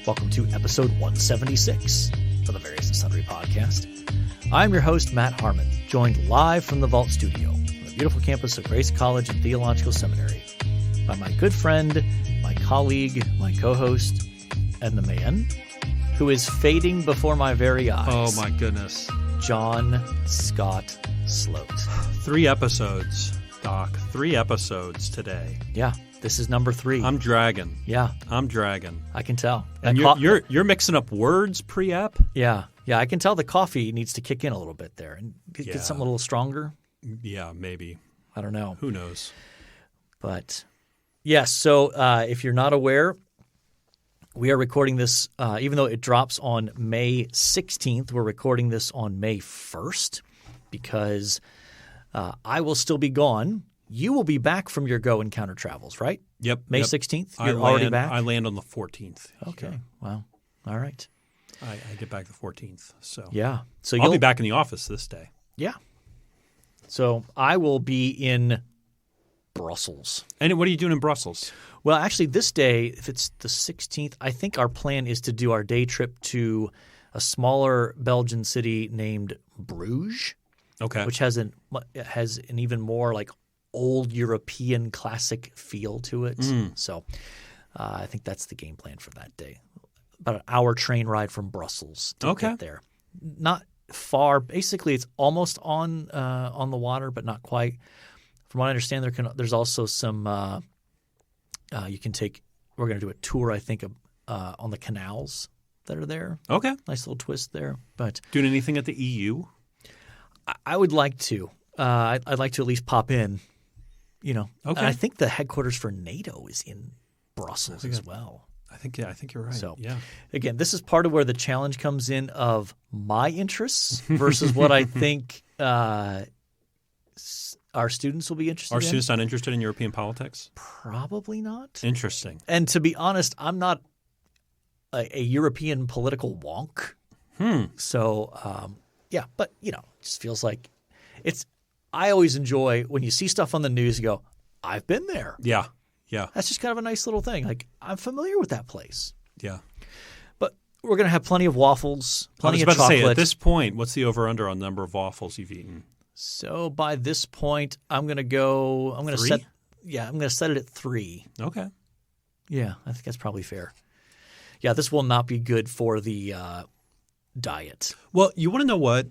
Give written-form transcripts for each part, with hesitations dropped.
Welcome to episode 176 of the Various and Sundry podcast. I'm your host, Matt Harmon, joined live from the Vault Studio on the beautiful campus of Grace College and Theological Seminary by my good friend, my colleague, my co-host, and the man who is fading before my very eyes. Oh, my goodness. John Scott Sloat. 3 episodes, Doc. 3 episodes today. Yeah, this is number 3. I'm dragging. Yeah. I'm dragging. I can tell. And you're mixing up words pre-ep? Yeah. I can tell the coffee needs to kick in a little bit there and get something a little stronger. Yeah, maybe. I don't know. Who knows? But yes, so if you're not aware, we are recording this, even though it drops on May 16th, we're recording this on May 1st because I will still be gone. You will be back from your Go Encounter travels, right? Yep. May 16th? You're already back? I land on the 14th. Okay. Yeah. Wow. All right. I get back the 14th. So yeah. So I'll be back in the office this day. Yeah. So I will be in Brussels. And what are you doing in Brussels? Well, actually, this day, if it's the 16th, I think our plan is to do our day trip to a smaller Belgian city named Bruges, Okay. which has an even more like old European classic feel to it. So I think that's the game plan for that day. About an hour train ride from Brussels to get there. Not far. Basically, it's almost on the water, but not quite. From what I understand, there's also some you can take. We're going to do a tour, I think, on the canals that are there. Okay. Nice little twist there. But doing anything at the EU? I would like to. I'd like to at least pop in. You know. Okay. And I think the headquarters for NATO is in Brussels as well. I think you're right. So, yeah. Again, this is part of where the challenge comes in of my interests versus what I think our students will be interested in. Are students not interested in European politics? Probably not. Interesting. And to be honest, I'm not a European political wonk. So, but, it just feels like I always enjoy when you see stuff on the news, you go, I've been there. Yeah. Yeah. That's just kind of a nice little thing. Like, I'm familiar with that place. Yeah. But we're going to have plenty of waffles, plenty of chocolate. I was about to say, at this point, what's the over-under on number of waffles you've eaten? So by this point, I'm going to set it at 3. Okay. Yeah, I think that's probably fair. Yeah, this will not be good for the diet. Well, you want to know what?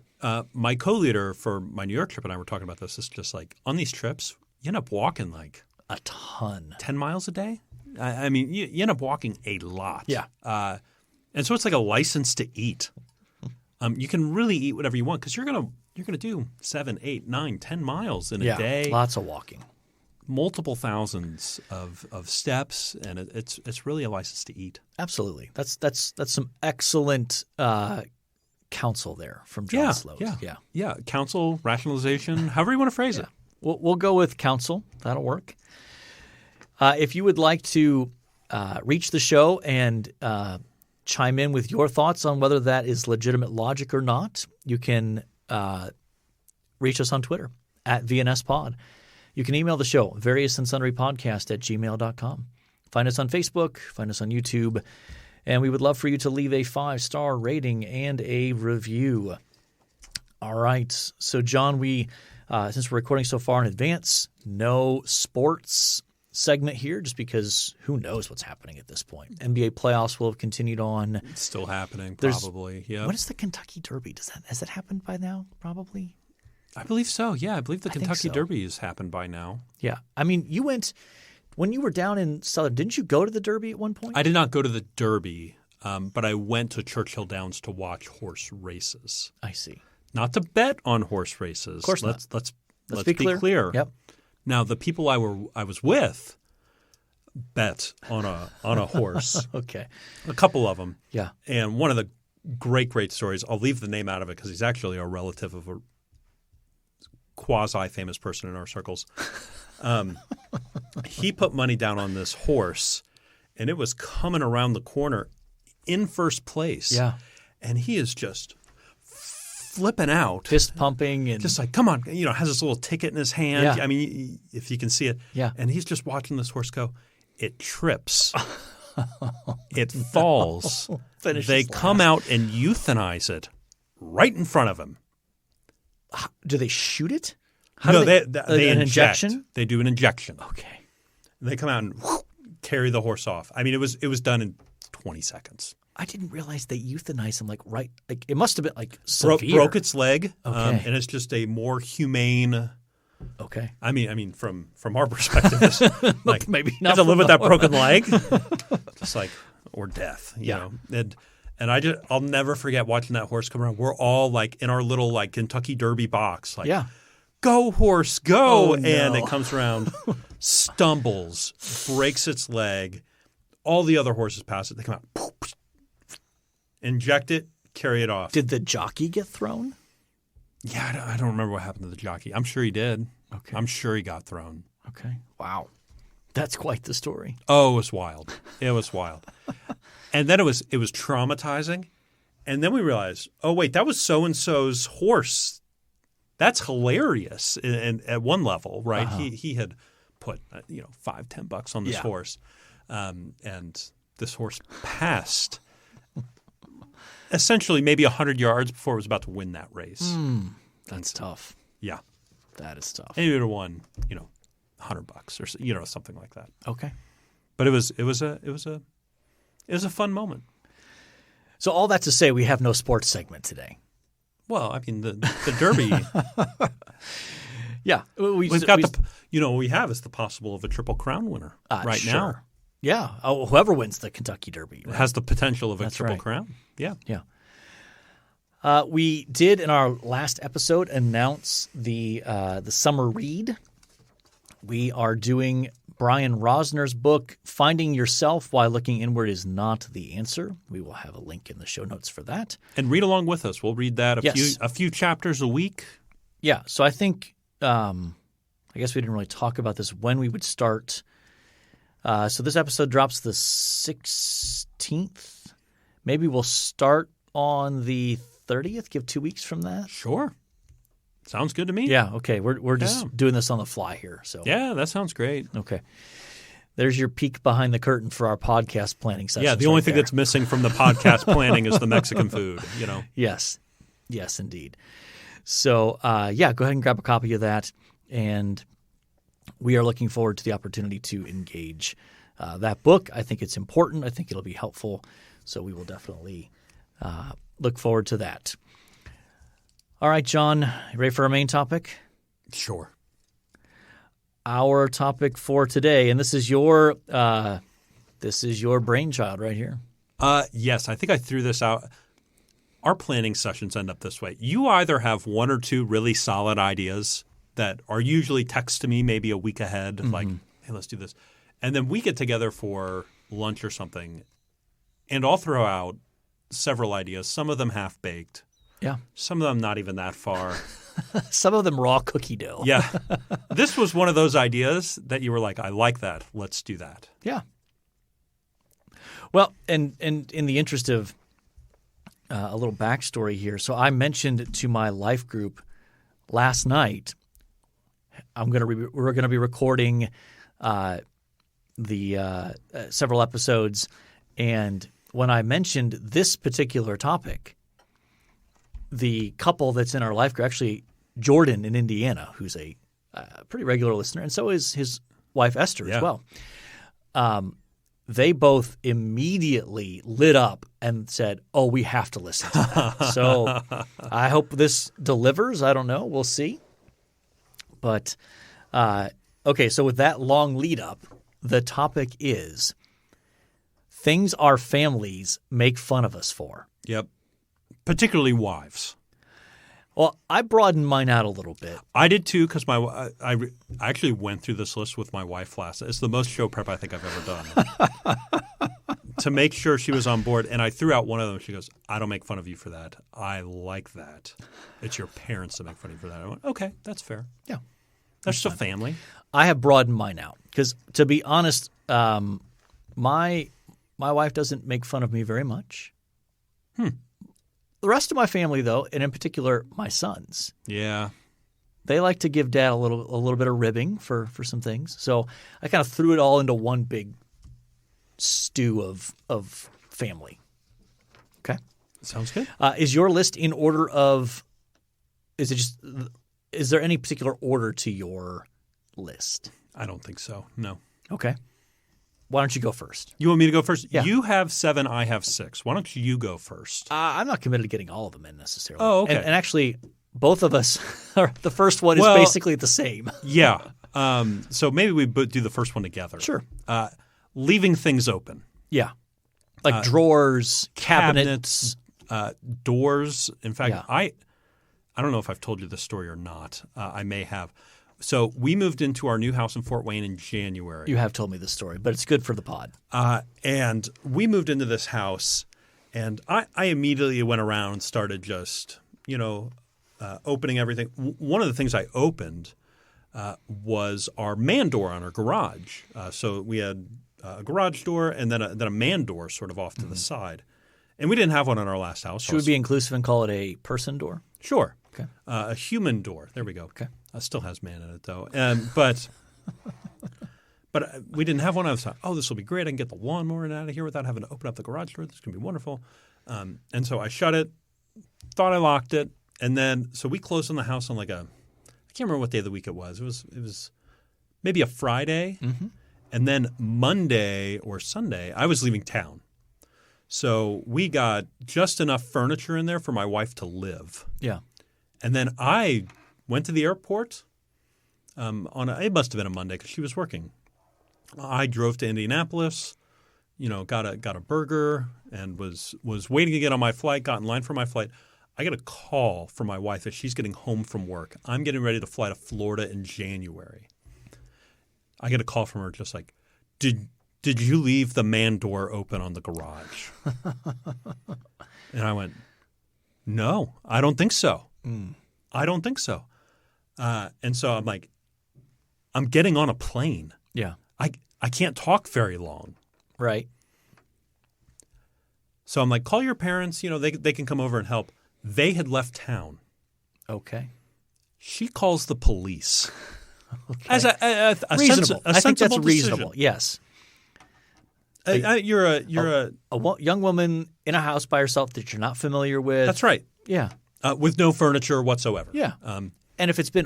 My co-leader for my New York trip and I were talking about this. It's just like on these trips, you end up walking like a ton. 10 miles a day? I mean, you end up walking a lot. Yeah. And so it's like a license to eat. You can really eat whatever you want because you're gonna do 7, 8, 9, 10 miles in a day. Lots of walking. Multiple thousands of steps, and it's really a license to eat. Absolutely. That's some excellent counsel there from John Sloat. Yeah. Counsel, rationalization, however you want to phrase it. We'll go with counsel. That'll work. If you would like to reach the show and chime in with your thoughts on whether that is legitimate logic or not, you can reach us on Twitter at VNSPod. You can email the show, variousandsundrypodcast@gmail.com. Find us on Facebook, find us on YouTube, and we would love for you to leave a 5-star rating and a review. All right. So, John, since we're recording so far in advance, no sports segment here just because who knows what's happening at this point. NBA playoffs will have continued on. It's still happening, probably. Yeah. When is the Kentucky Derby? Has that happened by now? Probably. I believe so. Yeah, I believe the Kentucky Derby has happened by now. Yeah. I mean, you went when you were down in Southern. Didn't you go to the Derby at one point? I did not go to the Derby, but I went to Churchill Downs to watch horse races. I see. Not to bet on horse races. Of course not. Let's be clear. Yep. Now, the people I was with bet on a horse. Okay. A couple of them. Yeah. And one of the great stories, I'll leave the name out of it because he's actually a relative of a quasi-famous person in our circles. He put money down on this horse, and it was coming around the corner in first place. Yeah. And he is just flipping out. Fist pumping and just like, come on, has this little ticket in his hand. Yeah. I mean, if you can see it. Yeah. And he's just watching this horse go. It trips It falls. Finishes They come last. out and euthanize it right in front of him. Do they shoot it? How No, do they an inject. injection? They do an injection. Okay. They come out and carry the horse off. I mean, it was done in 20 seconds. I didn't realize they euthanize them like it must have been like severe. Broke its leg, Okay. and it's just a more humane. Okay. I mean, from our perspective, it's like Maybe you not have to live from with the that broken leg, just like or death. You Yeah. know? And I'll never forget watching that horse come around. We're all like in our little like Kentucky Derby box, like Yeah. go horse, go, Oh, and no. it comes around, stumbles, breaks its leg. All the other horses pass it. They come out, poof, inject it, carry it off. Did the jockey get thrown? Yeah, I don't remember what happened to the jockey. I'm sure he did. Okay. I'm sure he got thrown. Okay. Wow. That's quite the story. Oh, it was wild. It was wild. And then it was traumatizing. And then we realized, oh wait, that was so and so's horse. That's hilarious. And at one level, right? He had put $5-10 on this Yeah. horse, and this horse passed essentially maybe 100 yards before it was about to win that race. That's tough. Yeah, That is tough. and he would have won $100 or something like that. Okay. But it was a fun moment. So all that to say, we have no sports segment today. Well, I mean the Derby. Yeah. We've got what we have is the possible of a Triple Crown winner right sure. now. Yeah. Oh, whoever wins the Kentucky Derby. It Right? has the potential of a That's Triple right. Crown. Yeah. Yeah. We did in our last episode announce the summer read. We are doing Brian Rosner's book, Finding Yourself Why Looking Inward Is Not the Answer. We will have a link in the show notes for that. And read along with us. We'll read that Yes. a few chapters a week. Yeah. So I think I guess we didn't really talk about this when we would start. So this episode drops the 16th. Maybe we'll start on the 30th. Give 2 weeks from that. Sure. Sounds good to me. Yeah. Okay. We're just Yeah. doing this on the fly here. So Yeah, that sounds great. okay. There's your peek behind the curtain for our podcast planning session. Yeah, the only thing that's missing from the podcast planning is the Mexican food, Yes. Yes, indeed. So, go ahead and grab a copy of that. And we are looking forward to the opportunity to engage that book. I think it's important. I think it'll be helpful. So we will definitely look forward to that. All right, John, you ready for our main topic? Sure. Our topic for today, and this is your brainchild right here. Yes, I think I threw this out. Our planning sessions end up this way. You either have one or two really solid ideas that are usually text to me maybe a week ahead, like, hey, let's do this. And then we get together for lunch or something, and I'll throw out several ideas, some of them half-baked, Yeah. some of them not even that far. Some of them raw cookie dough. Yeah. This was one of those ideas that you were like, I like that. Let's do that. Yeah. Well, and in the interest of a little backstory here, so I mentioned to my life group last night we're going to be recording the several episodes, and when I mentioned this particular topic, the couple that's in our life group, actually Jordan in Indiana, who's a pretty regular listener, and so is his wife Esther as well. They both immediately lit up and said, "Oh, we have to listen to that." So I hope this delivers. I don't know. We'll see. But okay, so with that long lead up, the topic is things our families make fun of us for. Yep. Particularly wives. Well, I broadened mine out a little bit. I did too because I actually went through this list with my wife last. It's the most show prep I think I've ever done to make sure she was on board. And I threw out one of them. She goes, "I don't make fun of you for that. I like that. It's your parents that make fun of you for that." I went, "Okay, that's fair. Yeah. That's still family." I have broadened mine out because, to be honest, my wife doesn't make fun of me very much. The rest of my family, though, and in particular my sons, Yeah. they like to give Dad a little bit of ribbing for some things. So I kind of threw it all into one big stew of family. Okay. Sounds good. Is your list in order of? Is there any particular order to your list? I don't think so. No. Okay. Why don't you go first? You want me to go first? Yeah. You have 7. I have 6. Why don't you go first? I'm not committed to getting all of them in necessarily. Oh, okay. And actually, both of us, the first one is Well- basically the same. Yeah. So maybe we do the first one together. Sure. Leaving things open. Yeah. Like drawers, cabinets. Doors. In fact, Yeah. I don't know if I've told you this story or not. I may have. So we moved into our new house in Fort Wayne in January. You have told me this story, but it's good for the pod. And we moved into this house, and I immediately went around and started just, opening everything. One of the things I opened was our man door on our garage. So we had a garage door and then a man door sort of off to the side. And we didn't have one on our last house. Should we be inclusive and call it a person door? Sure. Okay. A human door. There we go. Okay. Still has man in it, though. But we didn't have one. I was like, this will be great. I can get the lawnmower out of here without having to open up the garage door. This is going to be wonderful. And so I shut it, thought I locked it. And then so we closed on the house on I can't remember what day of the week it was. It was maybe a Friday. Mm-hmm. And then Monday or Sunday, I was leaving town. So we got just enough furniture in there for my wife to live. Yeah. And then I went to the airport it must have been a Monday because she was working. I drove to Indianapolis, got a burger and was waiting to get on my flight, got in line for my flight. I get a call from my wife as she's getting home from work. I'm getting ready to fly to Florida in January. I get a call from her just like, did you leave the man door open on the garage? And I went, no, I don't think so. I don't think so. And so I'm like, I'm getting on a plane. Yeah. I can't talk very long. Right. So I'm like, call your parents. They can come over and help. They had left town. Okay. She calls the police. Okay. As a reasonable. I I think that's sensible reasonable. decision. Yes. You're a Young woman in a house by herself that you're not familiar with. that's right. Yeah. With no furniture whatsoever. Yeah. And if it's been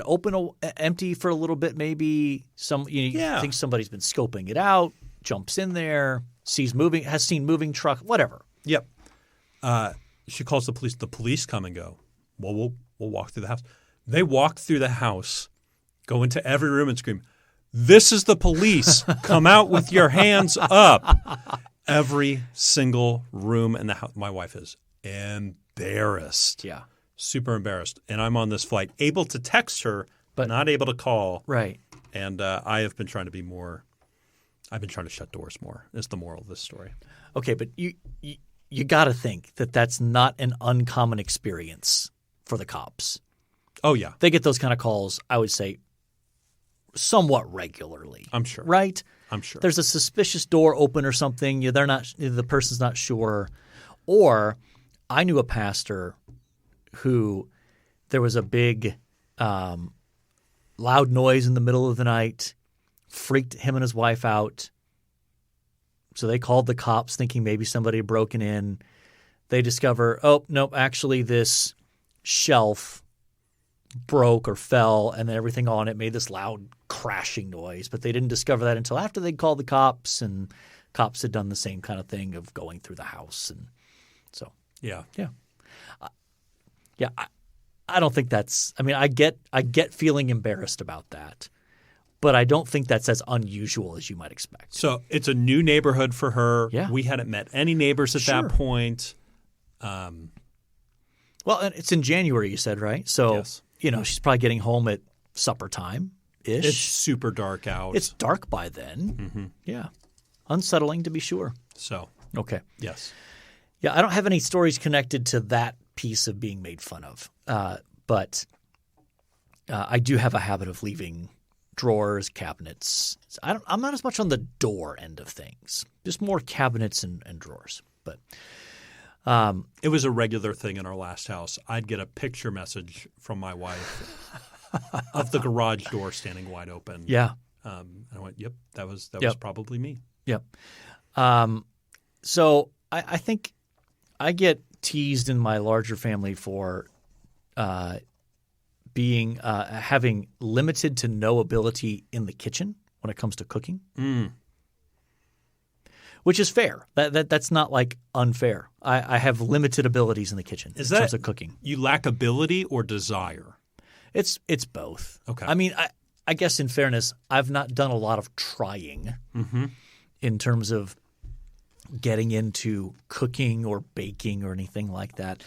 empty for a little bit, maybe think somebody's been scoping it out, jumps in there, has seen moving truck, whatever. Yep. She calls the police. The police come and go. Well, we'll walk through the house. They walk through the house, go into every room and scream, "This is the police! Come out with your hands up!" Every single room in the house. My wife is embarrassed. Yeah. Super embarrassed. And I'm on this flight, able to text her, but not able to call. Right. And I have been trying to be more – I've been trying to shut doors more is the moral of this story. Okay, but you got to think that that's not an uncommon experience for the cops. Oh, yeah. They get those kind of calls, I would say, somewhat regularly. I'm sure. Right? I'm sure. There's a suspicious door open or something. The person's not sure. Or I knew a pastor who there was a big loud noise in the middle of the night, freaked him and his wife out. So they called the cops thinking maybe somebody had broken in. They discover, oh, no, actually this shelf broke or fell and then everything on it made this loud crashing noise. But they didn't discover that until after they'd called the cops, and cops had done the same kind of thing of going through the house. And so, yeah. Yeah, I don't think that's – I mean, I get feeling embarrassed about that, but I don't think that's as unusual as you might expect. So it's a new neighborhood for her. Yeah. We hadn't met any neighbors at that point. Well, and it's in January, you said, right? So, Yes. She's probably getting home at supper time-ish. It's super dark out. It's dark by then. Mm-hmm. Yeah. Unsettling to be sure. So, Okay. yes. Yeah, I don't have any stories connected to that piece of being made fun of. But I do have a habit of leaving drawers, cabinets. I'm not as much on the door end of things, just more cabinets and drawers. But It was a regular thing in our last house. I'd get a picture message from my wife of the garage door standing wide open. yeah, And I went, yep, that was Yep. probably me. yep. So I think I get teased in my larger family for having limited to no ability in the kitchen when it comes to cooking, which is fair. That's not like unfair. I have limited abilities in the kitchen in terms of cooking. You lack ability or desire? It's both. Okay. I mean, I guess in fairness, I've not done a lot of trying in terms of getting into cooking or baking or anything like that.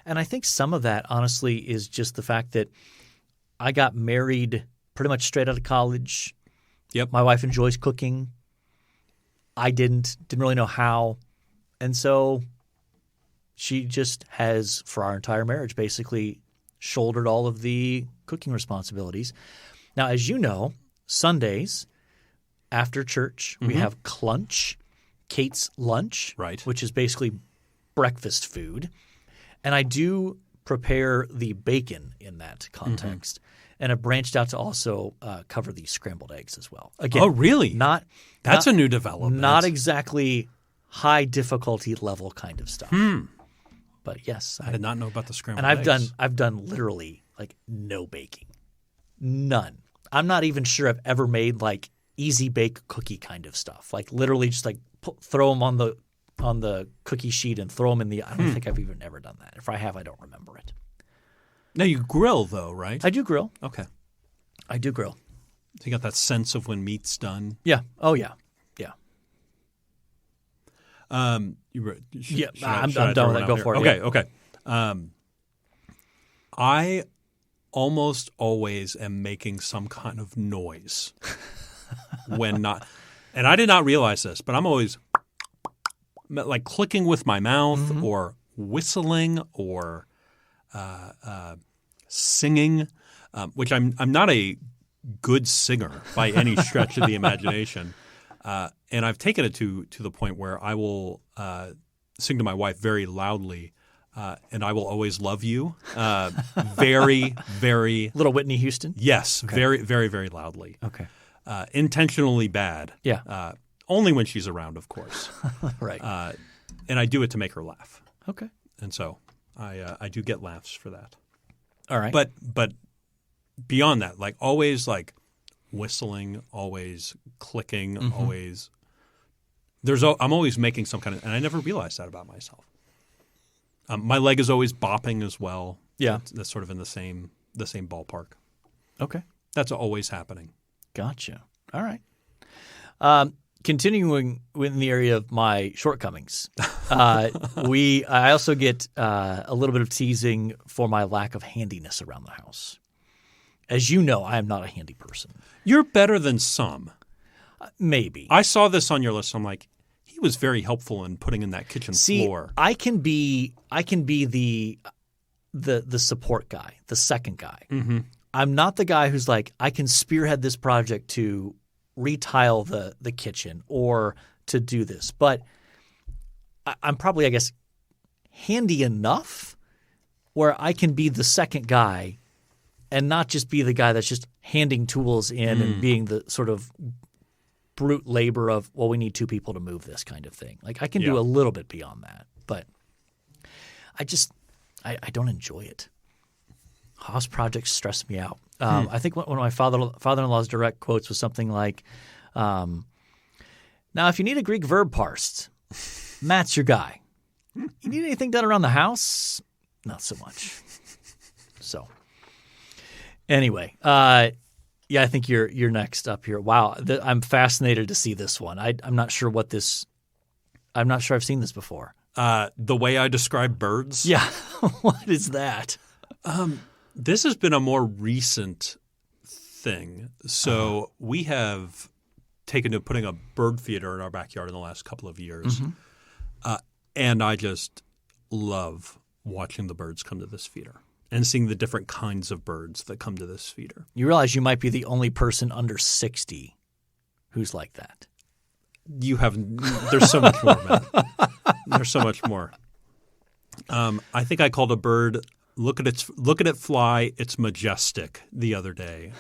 And I think some of that, honestly, is just the fact that I got married pretty much straight out of college. Yep. My wife enjoys cooking. I didn't really know how. And so she just has, for our entire marriage, basically shouldered all of the cooking responsibilities. Now, as you know, Sundays after church, we have Clunch, Kate's Lunch, right, which is basically breakfast food. And I do prepare the bacon in that context. And I've branched out to also cover the scrambled eggs as well. Again, oh, really? That's a new development. Not exactly high difficulty level kind of stuff. But yes, I did not know about the scrambled eggs. And I've done literally like no baking. None. I'm not even sure I've ever made like easy bake cookie kind of stuff. Like literally just like throw them on the cookie sheet and throw them in the – I don't think I've even ever done that. If I have, I don't remember it. Now you grill though, right? I do grill. Okay. I do grill. So you got that sense of when meat's done? Yeah. Oh, yeah. Yeah. I'm done with that. Go for it. Okay. I almost always am making some kind of noise when not – and I did not realize this, but I'm always like clicking with my mouth or whistling or singing, which I'm not a good singer by any stretch of the imagination. And I've taken it to the point where I will sing to my wife very loudly, and I will always love you very, very – Little Whitney Houston? Yes, okay. Very, very, very loudly. Okay. Intentionally bad. Yeah. Only when she's around, of course. Right. And I do it to make her laugh. Okay. And so I do get laughs for that. All right. But beyond that, like always like whistling, always clicking, always I'm always making some kind of – and I never realized that about myself. My leg is always bopping as well. Yeah. That's sort of in the same ballpark. Okay. That's always happening. Gotcha. All right. Continuing in the area of my shortcomings, I also get a little bit of teasing for my lack of handiness around the house. As you know, I am not a handy person. You're better than some. Maybe. I saw this on your list. I'm like, he was very helpful in putting in that kitchen floor. I can be the support guy, the second guy. Mm-hmm. I'm not the guy who's like, I can spearhead this project to retile the kitchen or to do this. But I'm probably, I guess, handy enough where I can be the second guy and not just be the guy that's just handing tools in and being the sort of brute labor of, well, we need two people to move this kind of thing. Like I can do a little bit beyond that, but I don't enjoy it. House projects stress me out. I think one of my father-in-law's direct quotes was something like, now if you need a Greek verb parsed, Matt's your guy. You need anything done around the house? Not so much. So anyway, I think you're next up here. Wow, I'm fascinated to see this one. I'm not sure I'm not sure I've seen this before. The way I describe birds? Yeah. What is that? This has been a more recent thing. So we have taken to putting a bird feeder in our backyard in the last couple of years. And I just love watching the birds come to this feeder and seeing the different kinds of birds that come to this feeder. You realize you might be the only person under 60 who's like that. There's so much more, man. There's so much more. I think I called a bird – look at it fly. It's majestic the other day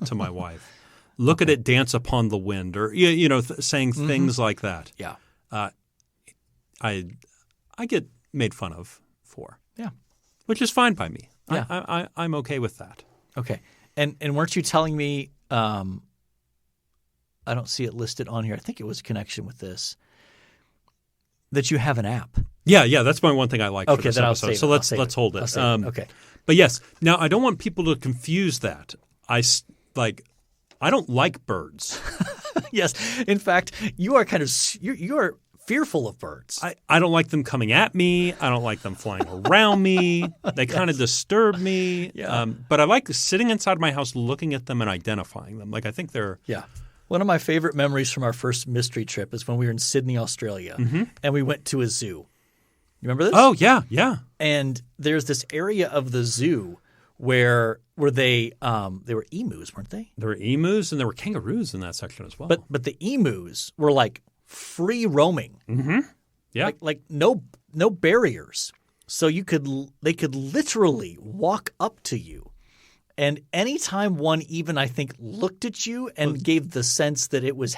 to my wife. Look at it dance upon the wind, or saying things like that. Yeah. I get made fun of for. Yeah. Which is fine by me. Yeah. I'm okay with that. Okay. And weren't you telling me I don't see it listed on here. I think it was a connection with this. That you have an app. Yeah, that's my one thing I like for this then I'll episode. save So it. let's hold it. Okay. But yes, now I don't want people to confuse that. I don't like birds. Yes. In fact, you are you are fearful of birds. I don't like them coming at me. I don't like them flying around me. They kind of disturb me. Yeah. But I like sitting inside my house looking at them and identifying them. Like I think they're Yeah. One of my favorite memories from our first mystery trip is when we were in Sydney, Australia, and we went to a zoo. You remember this? Oh, yeah. And there's this area of the zoo where they were emus, weren't they? There were emus and there were kangaroos in that section as well. But the emus were like free roaming. Yeah. Like no barriers. So they could literally walk up to you. And anytime one even, I think, looked at you and gave the sense that it was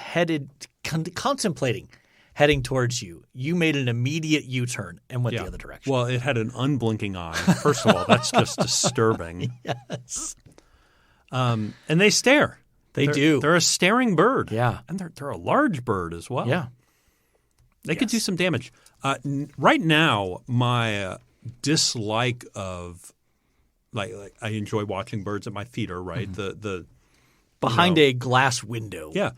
contemplating heading towards you, you made an immediate U-turn and went the other direction. Well, it had an unblinking eye. First of all, that's just disturbing. Yes. And they stare. They do. They're a staring bird. Yeah. And they're a large bird as well. Yeah. They could do some damage. Right now, my dislike of like I enjoy watching birds at my feeder, right? The Behind a glass window. yeah.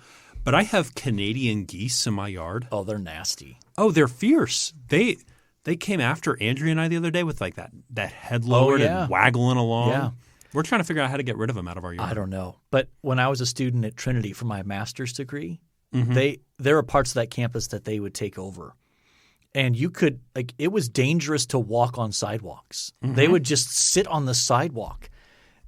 But I have Canadian geese in my yard. Oh, they're nasty. Oh, they're fierce. They came after Andrea and I the other day with like that head lowered and waggling along. Yeah. We're trying to figure out how to get rid of them out of our yard. I don't know. But when I was a student at Trinity for my master's degree, there are parts of that campus that they would take over. And you could it was dangerous to walk on sidewalks. They would just sit on the sidewalk.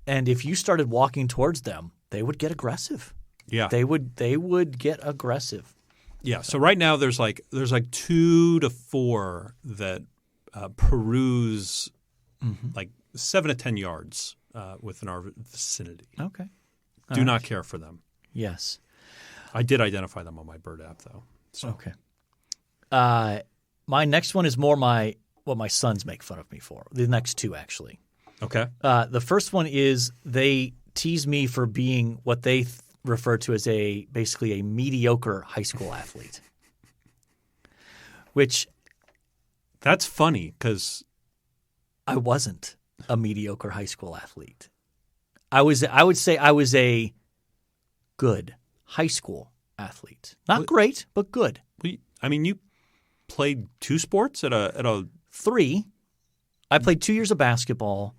And if you started walking towards them, they would get aggressive. Yeah. They would get aggressive. Yeah. So right now there's like 2 to 4 that peruse like 7 to 10 yards within our vicinity. Okay. Do not care for them. Yes. I did identify them on my bird app though. So. Okay. My next one is more what my sons make fun of me for. The next two, actually. Okay. The first one is they tease me for being what they refer to as basically a mediocre high school athlete. Which that's funny because I wasn't a mediocre high school athlete. I would say I was a good high school athlete. Not great, but good. I mean, you played 2 sports at a 3. I played 2 years of basketball.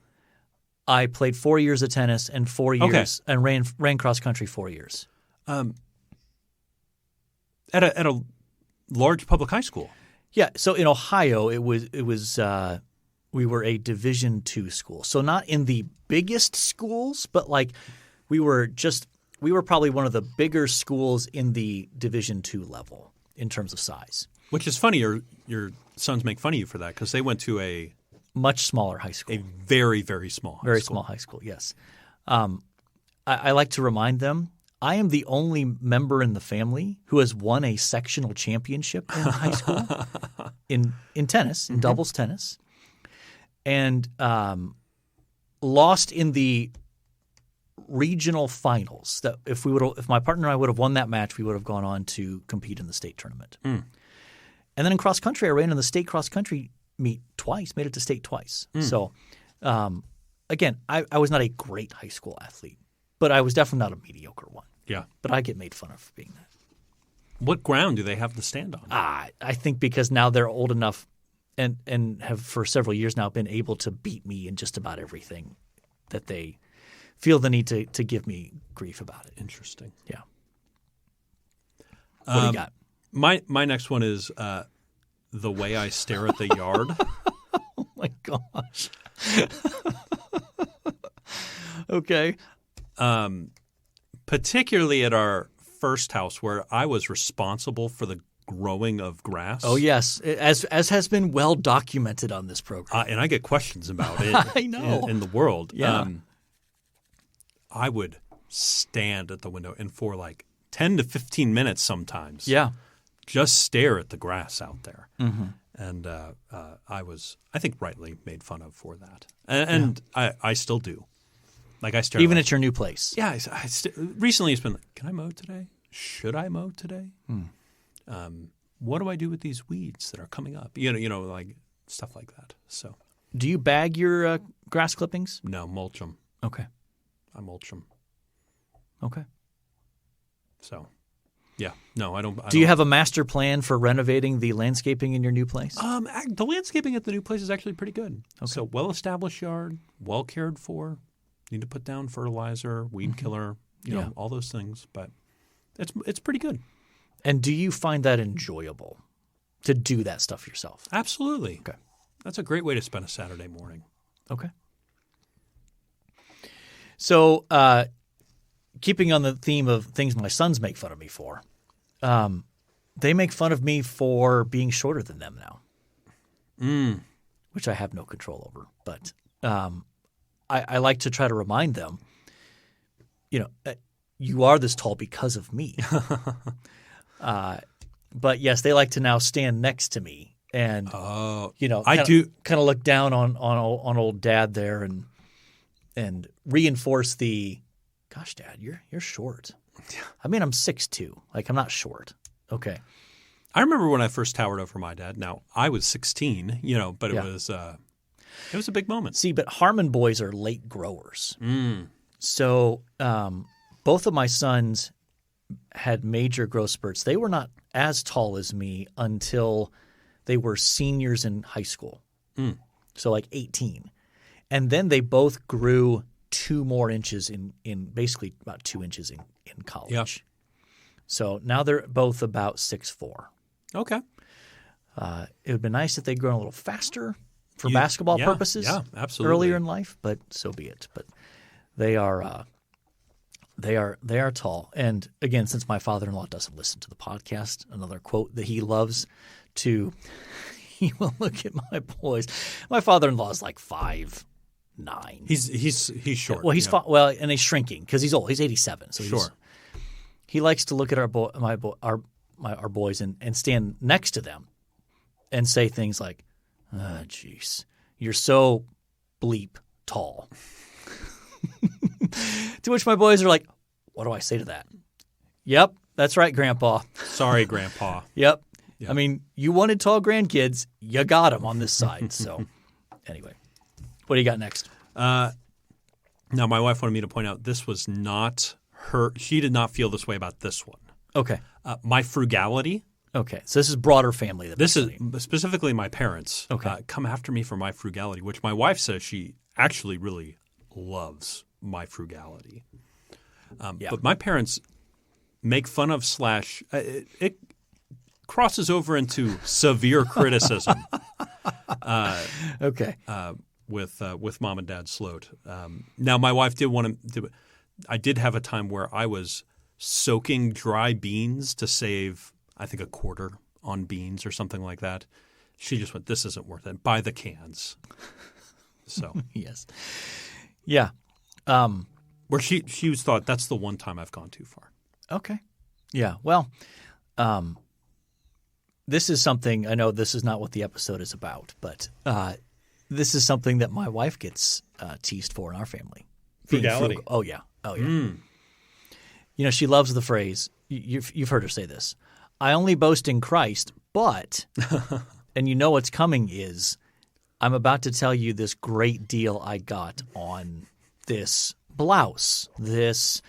I played 4 years of tennis and 4 years and ran cross country 4 years. At a large public high school. Yeah. So in Ohio, it was we were a Division II school. So not in the biggest schools, but like we were probably one of the bigger schools in the Division II level in terms of size. Which is funny. Your sons make fun of you for that because they went to a much smaller high school. A very, very small high school. Very small high school, yes. I like to remind them I am the only member in the family who has won a sectional championship in high school in tennis, in doubles tennis, and lost in the regional finals. That if my partner and I would have won that match, we would have gone on to compete in the state tournament. And then in cross country, I ran in the state cross country meet twice, made it to state twice. So again, I was not a great high school athlete, but I was definitely not a mediocre one. Yeah. But I get made fun of for being that. What ground do they have to stand on? I think because now they're old enough and have for several years now been able to beat me in just about everything that they feel the need to give me grief about it. Interesting. Yeah. What do you got? My next one is the way I stare at the yard. Oh my gosh. Okay. Particularly at our first house where I was responsible for the growing of grass. Oh yes, as has been well documented on this program. And I get questions about it. I know. in the world. Yeah. I would stand at the window and for like 10 to 15 minutes sometimes. Yeah. just stare at the grass out there. Mm-hmm. And I think rightly made fun of for that. And I still do. Like I stare Even at your new place. Yeah. Recently it's been like, can I mow today? Should I mow today? What do I do with these weeds that are coming up? Like stuff like that. So Do you bag your grass clippings? no, mulch them. Okay. I mulch them. Okay. So yeah, no, I don't. Do you have a master plan for renovating the landscaping in your new place? The landscaping at the new place is actually pretty good. Okay. So well-established yard, well cared for. Need to put down fertilizer, weed killer, you know, all those things. But it's pretty good. And do you find that enjoyable to do that stuff yourself? Absolutely. Okay. That's a great way to spend a Saturday morning. Okay. So keeping on the theme of things my sons make fun of me for, they make fun of me for being shorter than them now, which I have no control over. But I like to try to remind them, you are this tall because of me. But yes, they like to now stand next to me and kind of look down on old Dad there and reinforce the, gosh, Dad, you're short. I mean, I'm 6'2". Like, I'm not short. Okay. I remember when I first towered over my dad. Now I was 16, but it was a big moment. See, but Harmon boys are late growers. So both of my sons had major growth spurts. They were not as tall as me until they were seniors in high school. So like 18. And then they both grew 2 more inches in basically about 2 inches in college. Yeah. So now they're both about 6'4". Okay. It would have been nice if they'd grown a little faster for basketball purposes absolutely. earlier in life, but so be it. But they are tall. And again, since my father-in-law doesn't listen to the podcast, another quote that he loves to – he will look at my boys. My father-in-law is like 5'9". He's short. Well, and he's shrinking because he's old. He's 87. So he likes to look at our boys and stand next to them and say things like, "Oh, jeez, you're so bleep tall." To which my boys are like, "What do I say to that?" "Yep, that's right, Grandpa." Sorry, Grandpa. Yep. I mean, you wanted tall grandkids, you got them on this side. So anyway, what do you got next? Now, my wife wanted me to point out this was not her. She did not feel this way about this one. Okay. My frugality. Okay. So this is broader family. This is specifically my parents. Okay. Come after me for my frugality, which my wife says she actually really loves my frugality. But my parents make fun of / it crosses over into severe criticism. Okay. With Mom and Dad Sloat. Now, my wife did want to – I did have a time where I was soaking dry beans to save, I think, $0.25 on beans or something like that. She just went, "This isn't worth it. Buy the cans." So yes. Yeah. Where she thought that's the one time I've gone too far. Okay. Yeah. Well, this is something – I know this is not what the episode is about, but this is something that my wife gets teased for in our family. Frugality. Oh, yeah. Oh, yeah. She loves the phrase – you've heard her say this. "I only boast in Christ, but – and you know what's coming is I'm about to tell you this great deal I got on this blouse, this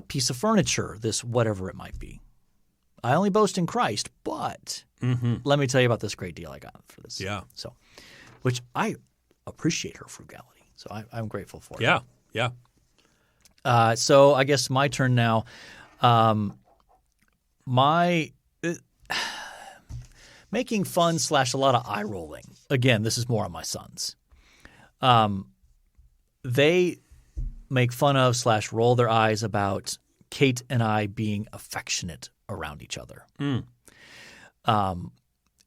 piece of furniture, this whatever it might be. I only boast in Christ, but let me tell you about this great deal I got for this." Yeah. So, which I appreciate her frugality. So I'm grateful for it. Yeah. Yeah. So I guess my turn now. Making fun / a lot of eye rolling. Again, this is more on my sons. They make fun of / roll their eyes about Kate and I being affectionate around each other.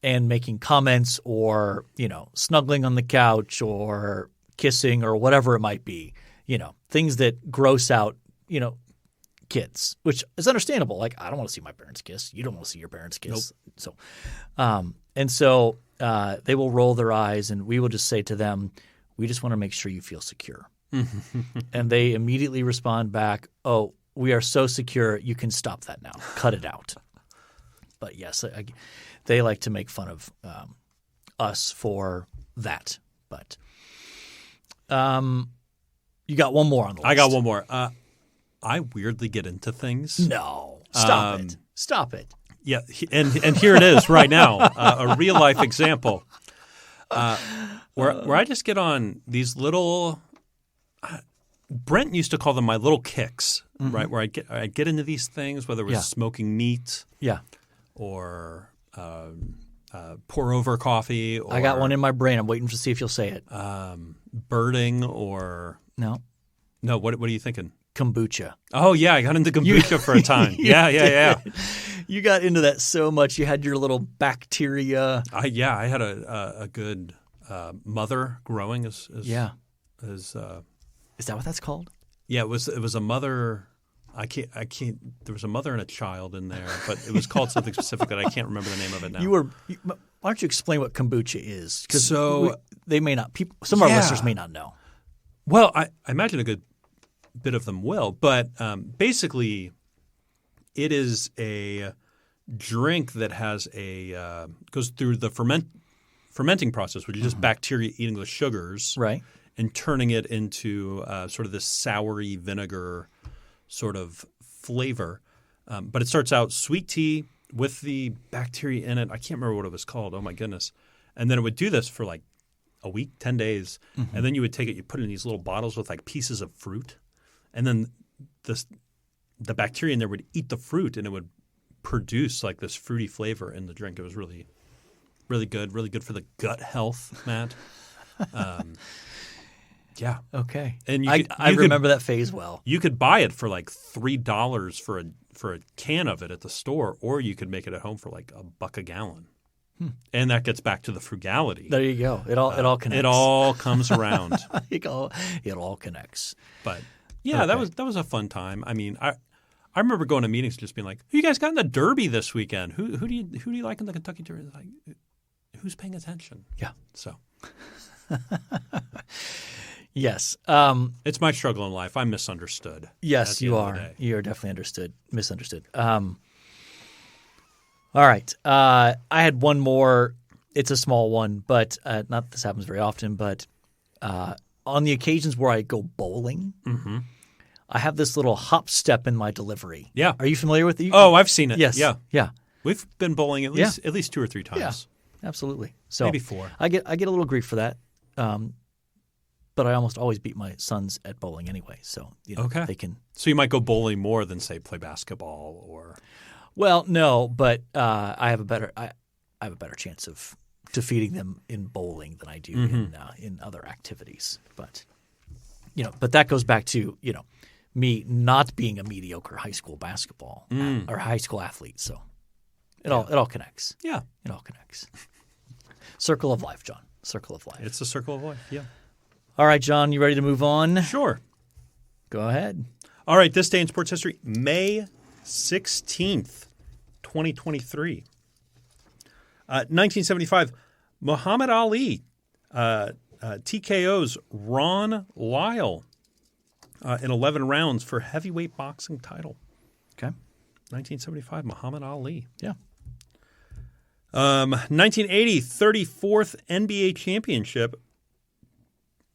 And making comments or, snuggling on the couch or kissing or whatever it might be, things that gross out, kids, which is understandable. Like, I don't want to see my parents kiss. You don't want to see your parents kiss. Nope. So they will roll their eyes, and we will just say to them, we just want to make sure you feel secure. And they immediately respond back, oh, we are so secure, you can stop that now. Cut it out. But yes, they like to make fun of us for that. But you got one more on the list. I got one more. I weirdly get into things. No. Stop it. Stop it. Yeah, and here it is right now, a real-life example where I just get on these little Brent used to call them my little kicks, right, where I'd get into these things, whether it was smoking meat or pour-over coffee. Or, I got one in my brain. I'm waiting to see if you'll say it. Birding or – No. No, what are you thinking? Kombucha. Oh, yeah, I got into kombucha for a time. Yeah. You got into that so much. You had your little bacteria. I had a good mother growing as Is that what that's called? Yeah, it was a mother. I can't. There was a mother and a child in there, but it was called something specific that I can't remember the name of it now. Why don't you explain what kombucha is? Because they may not. Some of our listeners may not know. Well, I imagine a good bit of them will, but basically, it is a drink that has goes through the fermenting process, which is just bacteria eating the sugars, right, and turning it into sort of this soury vinegar sort of flavor. But it starts out sweet tea with the bacteria in it. I can't remember what it was called. Oh my goodness! And then it would do this for like a week, 10 days, and then you would take it, you put it in these little bottles with like pieces of fruit, and then the bacteria in there would eat the fruit, and it would produce like this fruity flavor in the drink. It was really, really good for the gut health, Matt. Yeah. Okay. And I remember that phase well. You could buy it for like $3 for a can of it at the store, or you could make it at home for like $1 a gallon. And that gets back to the frugality. There you go. It all connects. It all comes around. it all connects. But yeah, that was a fun time. I mean, I remember going to meetings and just being like, "You guys got in the Derby this weekend? Who do you like in the Kentucky Derby?" Like, who's paying attention? Yeah. So. Yes. It's my struggle in life. I'm misunderstood. Yes, you are. You are definitely misunderstood. All right. I had one more. It's a small one, but not that this happens very often. But on the occasions where I go bowling, I have this little hop step in my delivery. Yeah. Are you familiar with it? Oh, I've seen it. Yes. Yeah. We've been bowling at least 2 or 3 times. Yeah, absolutely. So maybe 4. I get a little grief for that. But I almost always beat my sons at bowling anyway. So they can. So you might go bowling more than say play basketball or. Well, no, but I have a better chance of defeating them in bowling than I do in other activities. But but that goes back to me not being a mediocre high school basketball or high school athlete. So it all connects. Yeah, it all connects. Circle of life, John. Circle of life. It's a circle of life. Yeah. All right, John, you ready to move on? Sure. Go ahead. All right, this day in sports history, May 16th, 2023. 1975, Muhammad Ali TKO's Ron Lyle in 11 rounds for heavyweight boxing title. Okay. 1975, Muhammad Ali. Yeah. 1980, 34th NBA championship.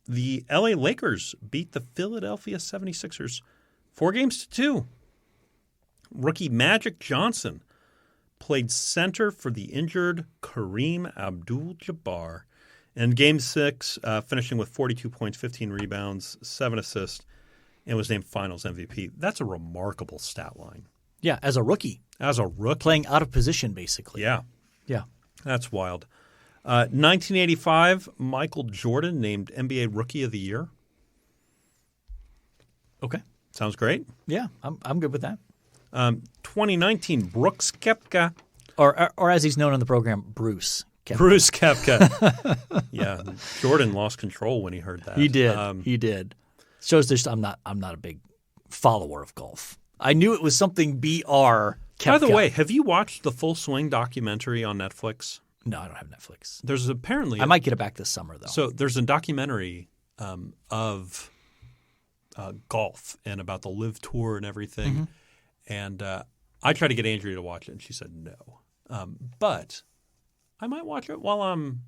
The LA Lakers beat the Philadelphia 76ers 4-2. Rookie Magic Johnson played center for the injured Kareem Abdul-Jabbar. In Game 6, finishing with 42 points, 15 rebounds, 7 assists, and was named Finals MVP. That's a remarkable stat line. Yeah, as a rookie. Playing out of position, basically. Yeah. Yeah. That's wild. 1985, Michael Jordan named NBA Rookie of the Year. Okay. Sounds great. Yeah, I'm good with that. 2019, Brooks Koepka. Or as he's known on the program, Bruce Koepka. Bruce Koepka. Yeah, Jordan lost control when he heard that. He did. He did. Shows this. I'm not a big follower of golf. I knew it was something BR. By the way, have you watched the Full Swing documentary on Netflix? No, I don't have Netflix. There's apparently I might get it back this summer, though. So there's a documentary of golf and about the Live Tour and everything. Mm-hmm. And I tried to get Andrea to watch it, and she said no. But I might watch it while I'm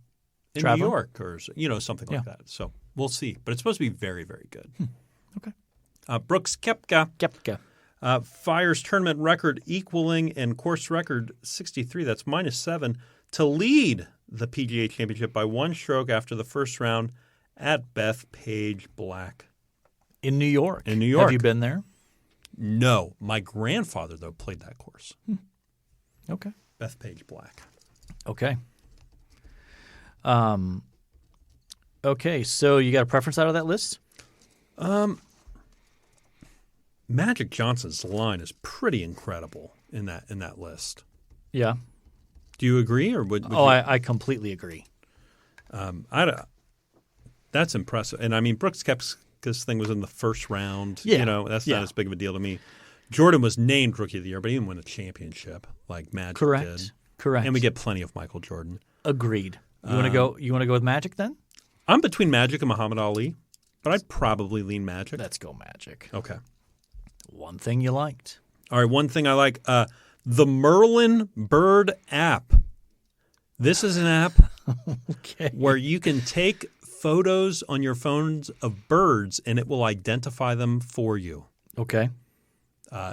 in Traveling? New York or something like that. So we'll see. But it's supposed to be very, very good. Okay. Brooks Koepka. Koepka. Fires tournament record equaling and course record 63, that's -7, to lead the PGA Championship by 1 stroke after the first round at Bethpage Black. In New York. In New York. Have you been there? No. My grandfather, though, played that course. Okay. Bethpage Black. Okay. Okay, so you got a preference out of that list? Magic Johnson's line is pretty incredible in that list. Yeah. Do you agree, or would you? I completely agree. That's impressive. And I mean, Brooks Koepka's thing was in the first round. Yeah. That's not as big of a deal to me. Jordan was named Rookie of the Year, but he didn't win a championship like Magic did. Correct. And we get plenty of Michael Jordan. Agreed. You want to go? You want to go with Magic then? I'm between Magic and Muhammad Ali, but I'd probably lean Magic. Let's go Magic. Okay. One thing you liked. All right. One thing I like: the Merlin Bird app. This is an app Okay. where you can take photos on your phones of birds, and it will identify them for you. Okay.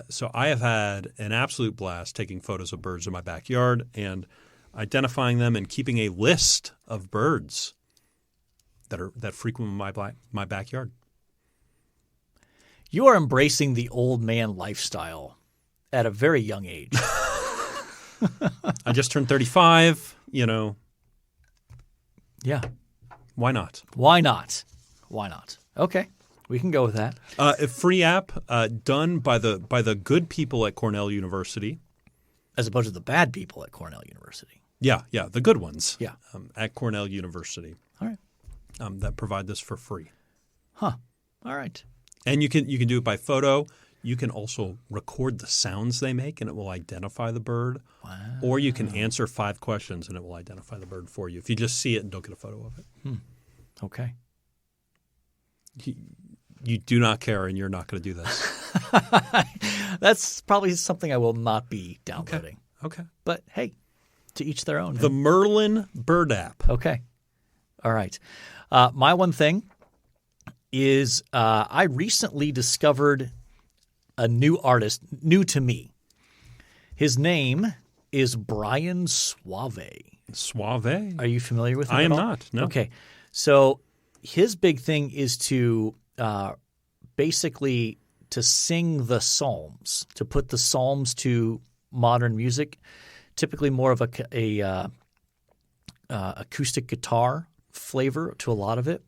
So I have had an absolute blast taking photos of birds in my backyard and identifying them and keeping a list of birds that frequent my backyard. You are embracing the old man lifestyle at a very young age. I just turned 35. Yeah. Why not? Why not? Why not? Okay. We can go with that. A free app done by the good people at Cornell University. As opposed to the bad people at Cornell University. Yeah, the good ones. Yeah. At Cornell University. All right. That provide this for free. Huh. All right. And you can do it by photo. You can also record the sounds they make, and it will identify the bird. Wow. Or you can answer 5 questions, and it will identify the bird for you if you just see it and don't get a photo of it. Okay. You do not care, and you're not going to do this. That's probably something I will not be downloading. Okay. But hey, to each their own. The Merlin Bird app. Okay. All right. My one thing is I recently discovered a new artist, new to me. His name is Brian Suave. Suave? Are you familiar with him I at am all? not, no. Okay. So his big thing is to basically to sing the Psalms, to put the Psalms to modern music, typically more of a acoustic guitar flavor to a lot of it.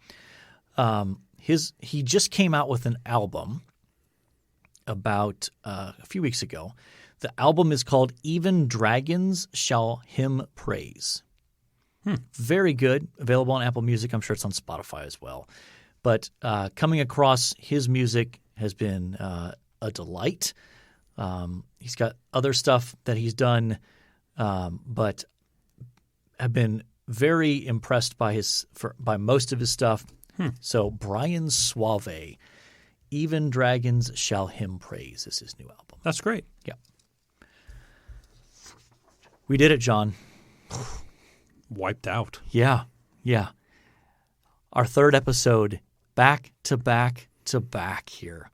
He just came out with an album about a few weeks ago. The album is called Even Dragons Shall Him Praise. Very good. Available on Apple Music. I'm sure it's on Spotify as well. But coming across his music has been a delight. He's got other stuff that he's done, but have been very impressed by most of his stuff. So Brian Suave, Even Dragons Shall Him Praise is his new album. That's great. Yeah. We did it, John. Wiped out. Yeah. Our 3rd episode, back to back to back here.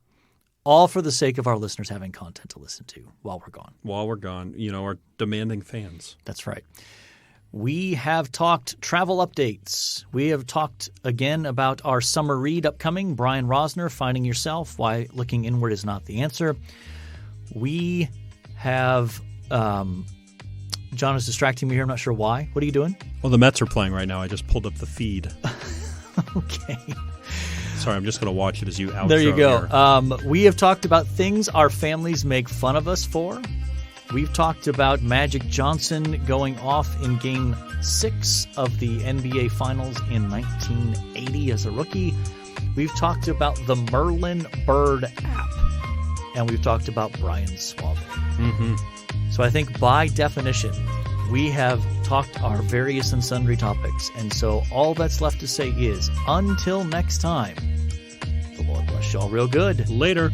All for the sake of our listeners having content to listen to while we're gone. While we're gone, our demanding fans. That's right. We have talked travel updates. We have talked again about our summer read upcoming, Brian Rosner, Finding Yourself, Why Looking Inward is Not the Answer. We have John is distracting me here. I'm not sure why. What are you doing? Well, the Mets are playing right now. I just pulled up the feed. Okay. Sorry, I'm just going to watch it as you outro. There you go. Here. We have talked about things our families make fun of us for. We've talked about Magic Johnson going off in Game 6 of the NBA Finals in 1980 as a rookie. We've talked about the Merlin Bird app and we've talked about Brian Suave. So I think by definition, we have talked our various and sundry topics. And so all that's left to say is, until next time, the Lord bless y'all real good. Later.